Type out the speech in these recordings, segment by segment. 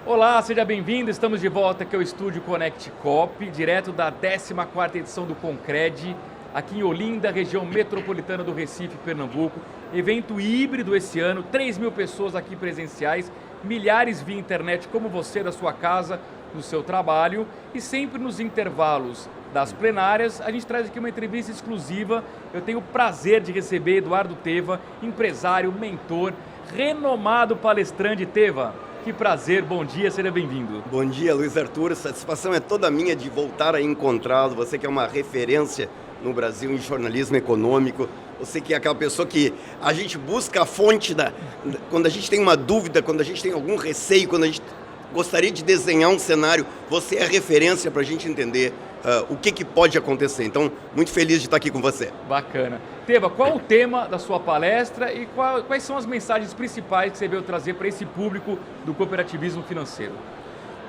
Olá, seja bem-vindo. Estamos de volta aqui ao estúdio Connect Cop, direto da 14ª edição do Concred, aqui em Olinda, região metropolitana do Recife, Pernambuco. Evento híbrido esse ano, 3.000 pessoas aqui presenciais, milhares via internet como você da sua casa, no seu trabalho, e sempre nos intervalos das plenárias, a gente traz aqui uma entrevista exclusiva. Eu tenho o prazer de receber Eduardo Teva, empresário, mentor, renomado palestrante. Teva, que prazer, bom dia, seja bem-vindo. Bom dia, Luiz Arthur, a satisfação é toda minha de voltar a encontrá-lo. Você que é uma referência no Brasil em jornalismo econômico, você que é aquela pessoa que a gente busca a fonte quando a gente tem uma dúvida, quando a gente tem algum receio, quando a gente gostaria de desenhar um cenário, você é a referência para a gente entender o que pode acontecer. Então, muito feliz de estar aqui com você. Bacana. Teva, qual o tema da sua palestra e quais são as mensagens principais que você veio trazer para esse público do cooperativismo financeiro?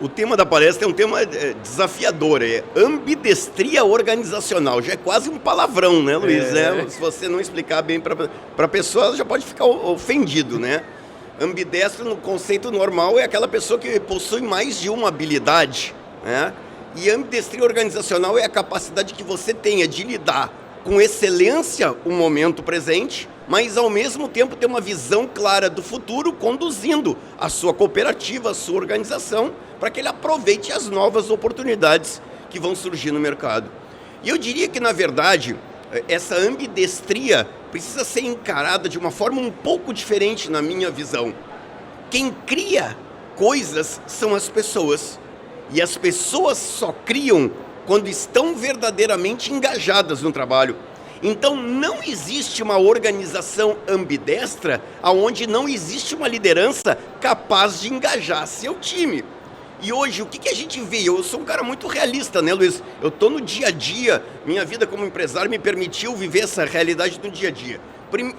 O tema da palestra é um tema desafiador, é ambidestria organizacional. Já é quase um palavrão, né, Luiz? Se você não explicar bem para a pessoa, ela já pode ficar ofendido, né? Ambidestro, no conceito normal, é aquela pessoa que possui mais de uma habilidade, né? E ambidestria organizacional é a capacidade que você tenha de lidar com excelência o momento presente, mas ao mesmo tempo ter uma visão clara do futuro, conduzindo a sua cooperativa, a sua organização, para que ele aproveite as novas oportunidades que vão surgir no mercado. E eu diria que, na verdade, essa ambidestria precisa ser encarada de uma forma um pouco diferente na minha visão. Quem cria coisas são as pessoas. E as pessoas só criam quando estão verdadeiramente engajadas no trabalho. Então não existe uma organização ambidestra onde não existe uma liderança capaz de engajar seu time. E hoje, o que a gente vê? Eu sou um cara muito realista, né, Luiz? Eu estou no dia a dia, minha vida como empresário me permitiu viver essa realidade no dia a dia.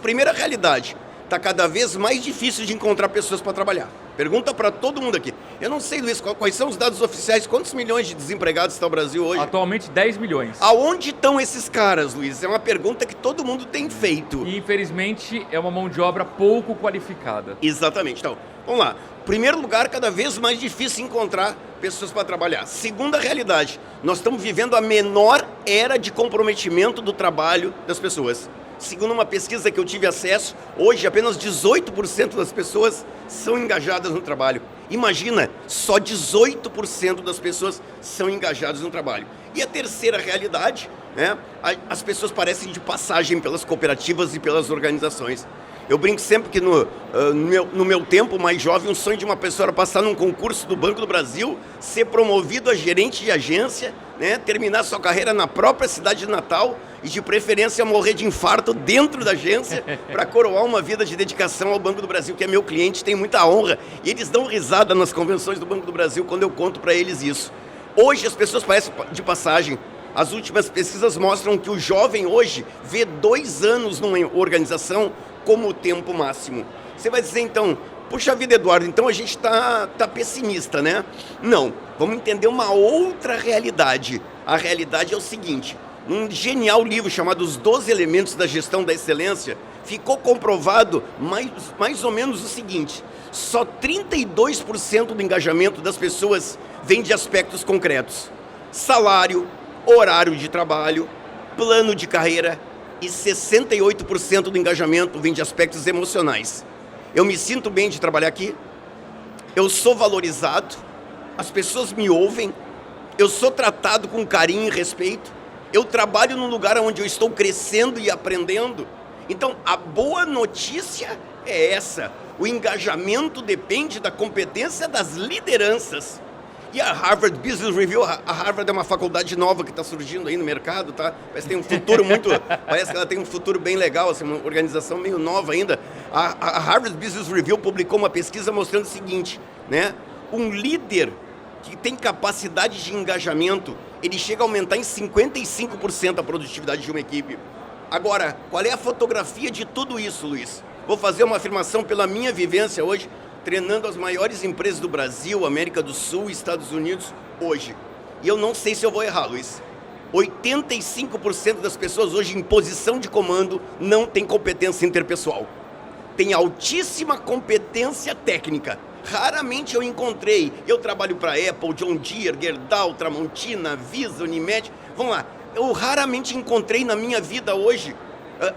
Primeira realidade, está cada vez mais difícil de encontrar pessoas para trabalhar. Pergunta para todo mundo aqui. Eu não sei, Luiz, quais são os dados oficiais, quantos milhões de desempregados está o Brasil hoje? Atualmente 10 milhões. Aonde estão esses caras, Luiz? É uma pergunta que todo mundo tem feito. E infelizmente é uma mão de obra pouco qualificada. Exatamente. Então, vamos lá. Primeiro lugar, cada vez mais difícil encontrar pessoas para trabalhar. Segunda realidade, nós estamos vivendo a menor era de comprometimento do trabalho das pessoas. Segundo uma pesquisa que eu tive acesso, hoje apenas 18% das pessoas são engajadas no trabalho. Imagina, só 18% das pessoas são engajadas no trabalho. E a terceira realidade, né, as pessoas parecem de passagem pelas cooperativas e pelas organizações. Eu brinco sempre que no meu tempo mais jovem, um sonho de uma pessoa era passar num concurso do Banco do Brasil, ser promovido a gerente de agência, né, terminar sua carreira na própria cidade de Natal e, de preferência, morrer de infarto dentro da agência para coroar uma vida de dedicação ao Banco do Brasil, que é meu cliente, tem muita honra. E eles dão risada nas convenções do Banco do Brasil quando eu conto para eles isso. Hoje as pessoas parecem de passagem. As últimas pesquisas mostram que o jovem hoje vê 2 anos numa organização como o tempo máximo. Você vai dizer então, puxa vida, Eduardo, então a gente tá pessimista, né? Não, vamos entender uma outra realidade. A realidade é o seguinte, num genial livro chamado Os 12 Elementos da Gestão da Excelência, ficou comprovado mais ou menos o seguinte, só 32% do engajamento das pessoas vem de aspectos concretos. Salário, horário de trabalho, plano de carreira, e 68% do engajamento vem de aspectos emocionais. Eu me sinto bem de trabalhar aqui, eu sou valorizado, as pessoas me ouvem, eu sou tratado com carinho e respeito, eu trabalho num lugar onde eu estou crescendo e aprendendo. Então, a boa notícia é essa, o engajamento depende da competência das lideranças. E a Harvard Business Review, a Harvard é uma faculdade nova que está surgindo aí no mercado, tá? Parece que tem um futuro parece que ela tem um futuro bem legal, assim, uma organização meio nova ainda. A Harvard Business Review publicou uma pesquisa mostrando o seguinte, né? Um líder que tem capacidade de engajamento, ele chega a aumentar em 55% a produtividade de uma equipe. Agora, qual é a fotografia de tudo isso, Luiz? Vou fazer uma afirmação pela minha vivência hoje, treinando as maiores empresas do Brasil, América do Sul e Estados Unidos hoje. E eu não sei se eu vou errar, Luiz. 85% das pessoas hoje em posição de comando não tem competência interpessoal. Tem altíssima competência técnica. Raramente eu encontrei. Eu trabalho para Apple, John Deere, Gerdau, Tramontina, Visa, Unimed. Vamos lá. Eu raramente encontrei na minha vida hoje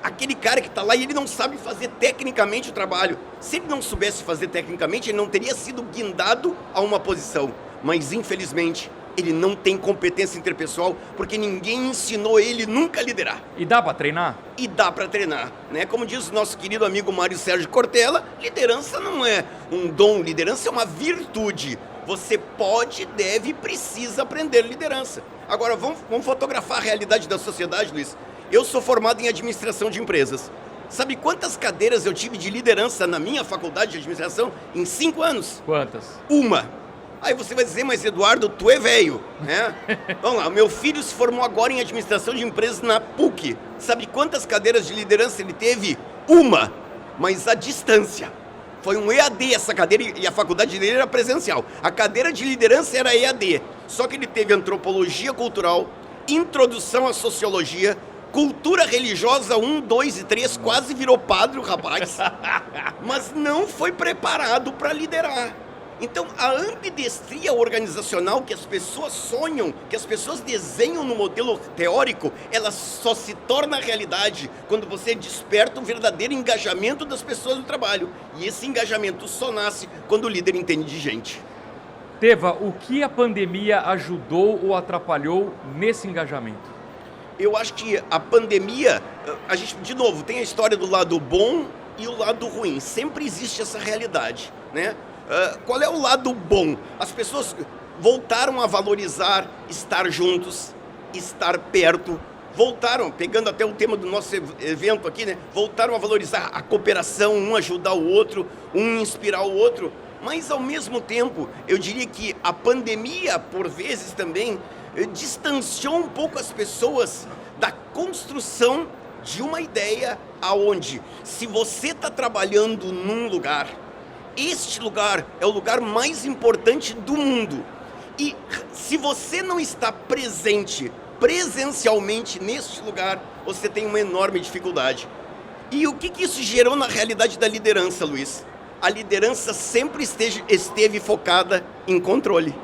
aquele cara que está lá e ele não sabe fazer tecnicamente o trabalho. Se ele não soubesse fazer tecnicamente, ele não teria sido guindado a uma posição. Mas, infelizmente, ele não tem competência interpessoal porque ninguém ensinou ele nunca a liderar. E dá para treinar? E dá para treinar, né? Como diz o nosso querido amigo Mário Sérgio Cortella, liderança não é um dom, liderança é uma virtude. Você pode, deve e precisa aprender liderança. Agora, vamos fotografar a realidade da sociedade, Luiz. Eu sou formado em administração de empresas. Sabe quantas cadeiras eu tive de liderança na minha faculdade de administração em 5 anos? Quantas? Uma. Aí você vai dizer, mas Eduardo, tu é velho, né? Vamos lá, meu filho se formou agora em administração de empresas na PUC. Sabe quantas cadeiras de liderança ele teve? Uma, mas à distância. Foi um EAD essa cadeira e a faculdade dele era presencial. A cadeira de liderança era EAD, só que ele teve antropologia cultural, introdução à sociologia, cultura religiosa 1, 2 e 3, quase virou padre o rapaz, mas não foi preparado para liderar. Então, a ambidestria organizacional que as pessoas sonham, que as pessoas desenham no modelo teórico, ela só se torna realidade quando você desperta o verdadeiro engajamento das pessoas no trabalho. E esse engajamento só nasce quando o líder entende de gente. Teva, o que a pandemia ajudou ou atrapalhou nesse engajamento? Eu acho que a pandemia, a gente, de novo, tem a história do lado bom e o lado ruim. Sempre existe essa realidade, né? Qual é o lado bom? As pessoas voltaram a valorizar estar juntos, estar perto, voltaram, pegando até o tema do nosso evento aqui, né? Voltaram a valorizar a cooperação, um ajudar o outro, um inspirar o outro. Mas, ao mesmo tempo, eu diria que a pandemia, por vezes também, distanciou um pouco as pessoas da construção de uma ideia aonde, se você está trabalhando num lugar, este lugar é o lugar mais importante do mundo. E se você não está presente presencialmente neste lugar, você tem uma enorme dificuldade. E o que isso gerou na realidade da liderança, Luiz? A liderança sempre esteve focada em controle.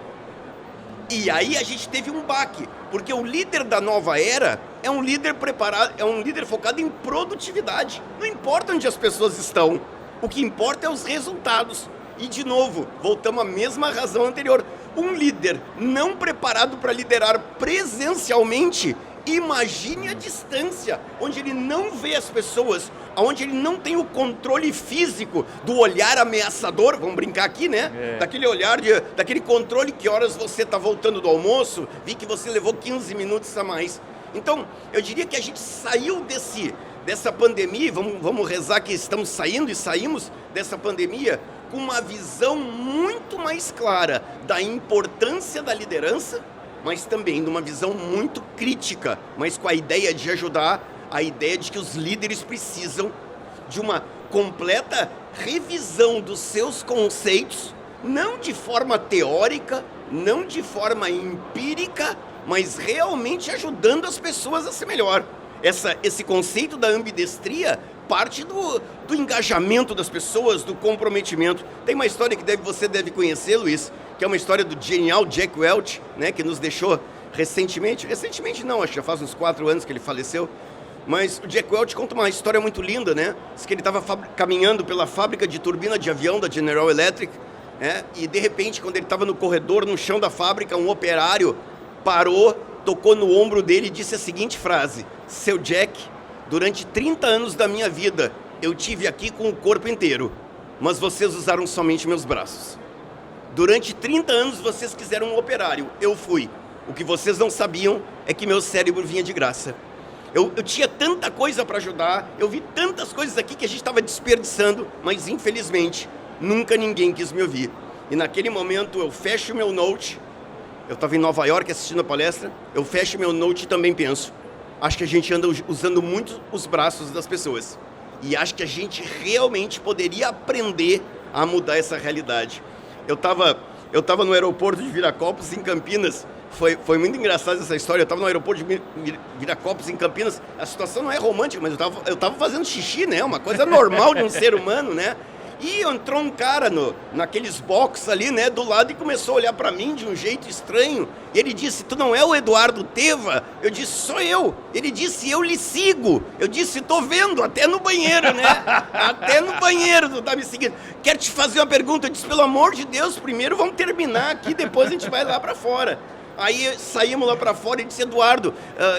E aí a gente teve um baque, porque o líder da nova era é um líder preparado, é um líder focado em produtividade. Não importa onde as pessoas estão, o que importa é os resultados. E de novo, voltamos à mesma razão anterior. Um líder não preparado para liderar presencialmente, imagine a distância, onde ele não vê as pessoas, onde ele não tem o controle físico do olhar ameaçador, vamos brincar aqui, né? Daquele olhar, daquele controle, que horas você está voltando do almoço, vi que você levou 15 minutos a mais. Então, eu diria que a gente saiu dessa pandemia, vamos rezar que estamos saindo e saímos dessa pandemia com uma visão muito mais clara da importância da liderança, mas também numa visão muito crítica, mas com a ideia de ajudar, a ideia de que os líderes precisam de uma completa revisão dos seus conceitos, não de forma teórica, não de forma empírica, mas realmente ajudando as pessoas a ser melhor. Esse conceito da ambidestria parte do engajamento das pessoas, do comprometimento. Tem uma história que você deve conhecer, Luiz, que é uma história do genial Jack Welch, né, que nos deixou recentemente não, acho que já faz uns 4 anos que ele faleceu, mas o Jack Welch conta uma história muito linda, né, diz que ele estava caminhando pela fábrica de turbina de avião da General Electric, né, e de repente, quando ele estava no corredor, no chão da fábrica, um operário parou, tocou no ombro dele e disse a seguinte frase: "Seu Jack, durante 30 anos da minha vida, eu tive aqui com o corpo inteiro, mas vocês usaram somente meus braços. Durante 30 anos vocês quiseram um operário, eu fui. O que vocês não sabiam é que meu cérebro vinha de graça. Eu tinha tanta coisa para ajudar, eu vi tantas coisas aqui que a gente estava desperdiçando, mas infelizmente, nunca ninguém quis me ouvir. E naquele momento eu fecho meu note, eu estava em Nova York assistindo a palestra, eu fecho meu note e também penso, acho que a gente anda usando muito os braços das pessoas. E acho que a gente realmente poderia aprender a mudar essa realidade." Eu tava no aeroporto de Viracopos, em Campinas. Foi muito engraçada essa história. Eu estava no aeroporto de Viracopos, em Campinas. A situação não é romântica, mas eu tava fazendo xixi, né? Uma coisa normal de um ser humano, né? E entrou um cara naqueles box ali, né, do lado e começou a olhar para mim de um jeito estranho. Ele disse, tu não é o Eduardo Teva? Eu disse, sou eu. Ele disse, eu lhe sigo. Eu disse, tô vendo, até no banheiro, né? Até no banheiro tu tá me seguindo. Quero te fazer uma pergunta. Eu disse, pelo amor de Deus, primeiro vamos terminar aqui, depois a gente vai lá para fora. Aí saímos lá para fora e disse, Eduardo,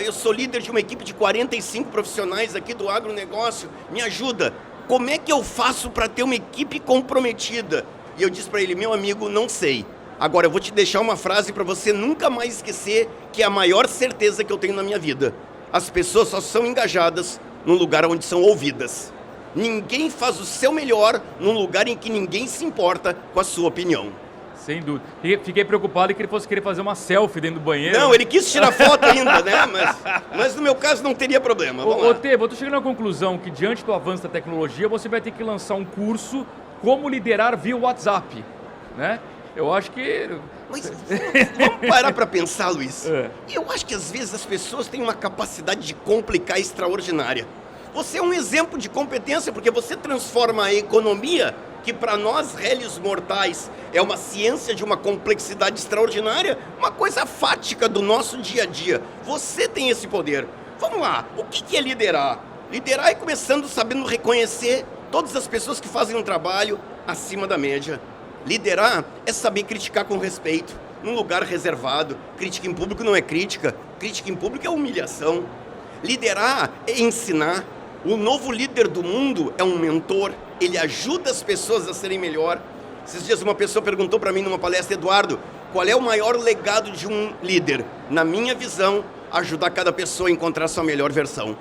eu sou líder de uma equipe de 45 profissionais aqui do agronegócio, me ajuda. Como é que eu faço para ter uma equipe comprometida? E eu disse para ele, meu amigo, não sei. Agora eu vou te deixar uma frase para você nunca mais esquecer, que é a maior certeza que eu tenho na minha vida. As pessoas só são engajadas no lugar onde são ouvidas. Ninguém faz o seu melhor num lugar em que ninguém se importa com a sua opinião. Sem dúvida. Fiquei preocupado que ele fosse querer fazer uma selfie dentro do banheiro. Não, ele quis tirar foto ainda, né? Mas no meu caso não teria problema. Ô Teva, eu tô chegando à conclusão que diante do avanço da tecnologia, você vai ter que lançar um curso como liderar via WhatsApp, né? Eu acho que... Mas vamos parar para pensar, Luiz. Eu acho que às vezes as pessoas têm uma capacidade de complicar extraordinária. Você é um exemplo de competência porque você transforma a economia, que para nós, réis mortais, é uma ciência de uma complexidade extraordinária, uma coisa fática do nosso dia a dia. Você tem esse poder. Vamos lá, o que é liderar? Liderar é começando sabendo reconhecer todas as pessoas que fazem um trabalho acima da média. Liderar é saber criticar com respeito, num lugar reservado. Crítica em público não é crítica, crítica em público é humilhação. Liderar é ensinar. O novo líder do mundo é um mentor, ele ajuda as pessoas a serem melhor. Esses dias uma pessoa perguntou para mim numa palestra, Eduardo, qual é o maior legado de um líder? Na minha visão, ajudar cada pessoa a encontrar sua melhor versão.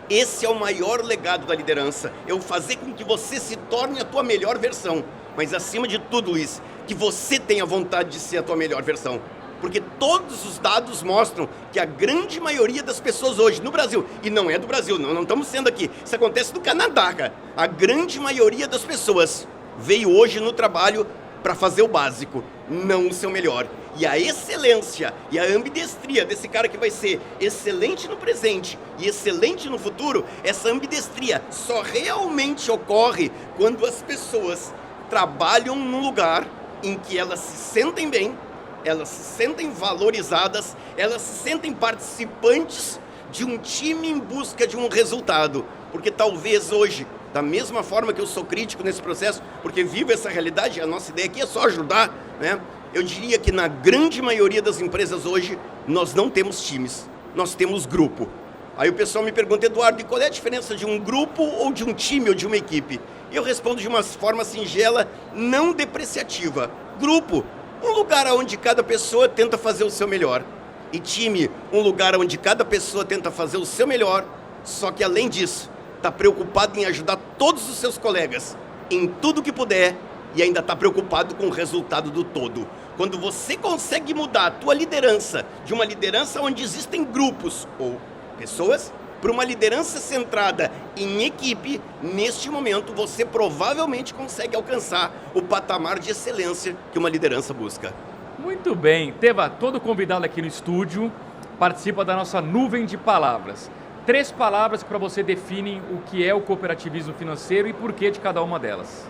Esse é o maior legado da liderança, é o fazer com que você se torne a tua melhor versão. Mas acima de tudo, Luiz, que você tenha vontade de ser a tua melhor versão. Porque todos os dados mostram que a grande maioria das pessoas hoje no Brasil, e não é do Brasil, não estamos sendo aqui, isso acontece no Canadá, cara. A grande maioria das pessoas veio hoje no trabalho para fazer o básico, não o seu melhor. E a excelência e a ambidestria desse cara que vai ser excelente no presente e excelente no futuro, essa ambidestria só realmente ocorre quando as pessoas trabalham num lugar em que elas se sentem bem, elas se sentem valorizadas, elas se sentem participantes de um time em busca de um resultado. Porque talvez hoje, da mesma forma que eu sou crítico nesse processo, porque vivo essa realidade, a nossa ideia aqui é só ajudar, né? Eu diria que na grande maioria das empresas hoje, nós não temos times, nós temos grupo. Aí o pessoal me pergunta, Eduardo, e qual é a diferença de um grupo ou de um time ou de uma equipe? E eu respondo de uma forma singela, não depreciativa. Grupo, um lugar onde cada pessoa tenta fazer o seu melhor. E time, um lugar onde cada pessoa tenta fazer o seu melhor, só que além disso, está preocupado em ajudar todos os seus colegas em tudo que puder e ainda está preocupado com o resultado do todo. Quando você consegue mudar a tua liderança de uma liderança onde existem grupos ou pessoas para uma liderança centrada em equipe, neste momento você provavelmente consegue alcançar o patamar de excelência que uma liderança busca. Muito bem. Teva, todo convidado aqui no estúdio participa da nossa nuvem de palavras. 3 palavras que para você definem o que é o cooperativismo financeiro e por que de cada uma delas.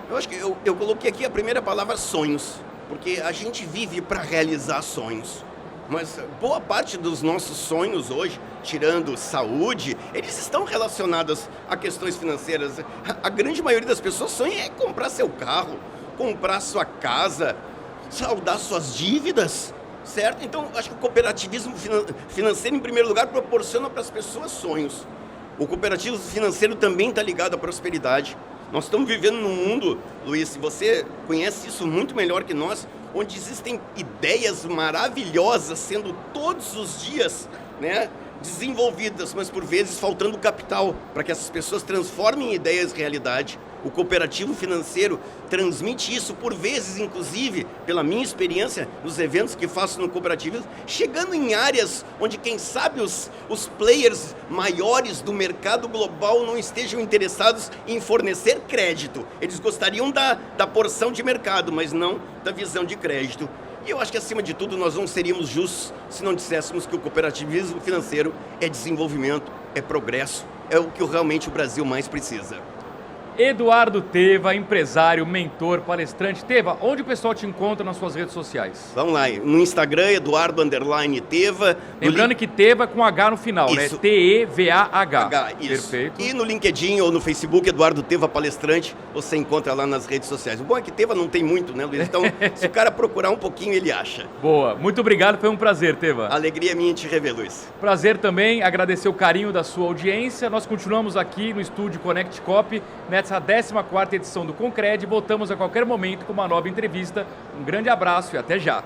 Eu acho que eu coloquei aqui a primeira palavra, sonhos, porque a gente vive para realizar sonhos. Mas boa parte dos nossos sonhos hoje, tirando saúde, eles estão relacionados a questões financeiras. A grande maioria das pessoas sonha em comprar seu carro, comprar sua casa, saldar suas dívidas, certo? Então, acho que o cooperativismo financeiro, em primeiro lugar, proporciona para as pessoas sonhos. O cooperativismo financeiro também está ligado à prosperidade. Nós estamos vivendo num mundo, Luiz, se você conhece isso muito melhor que nós, onde existem ideias maravilhosas sendo todos os dias, né, desenvolvidas, mas por vezes faltando capital para que essas pessoas transformem ideias em realidade. O cooperativo financeiro transmite isso, por vezes, inclusive, pela minha experiência nos eventos que faço no cooperativismo, chegando em áreas onde, quem sabe, os players maiores do mercado global não estejam interessados em fornecer crédito. Eles gostariam da porção de mercado, mas não da visão de crédito. E eu acho que, acima de tudo, nós não seríamos justos se não disséssemos que o cooperativismo financeiro é desenvolvimento, é progresso, é o que realmente o Brasil mais precisa. Eduardo Teva, empresário, mentor, palestrante. Teva, onde o pessoal te encontra nas suas redes sociais? Vamos lá, no Instagram, Eduardo_Teva. Lembrando que Teva com H no final, Isso. né? T-E-V-A-H. Isso. Perfeito. E no LinkedIn ou no Facebook, Eduardo Teva Palestrante, você encontra lá nas redes sociais. O bom é que Teva não tem muito, né, Luiz? Então, se o cara procurar um pouquinho, ele acha. Boa. Muito obrigado, foi um prazer, Teva. Alegria minha te rever, Luiz. Prazer também, agradecer o carinho da sua audiência. Nós continuamos aqui no estúdio Connect Cop, nessa 14ª edição do Concred. Voltamos a qualquer momento com uma nova entrevista. Um grande abraço e até já.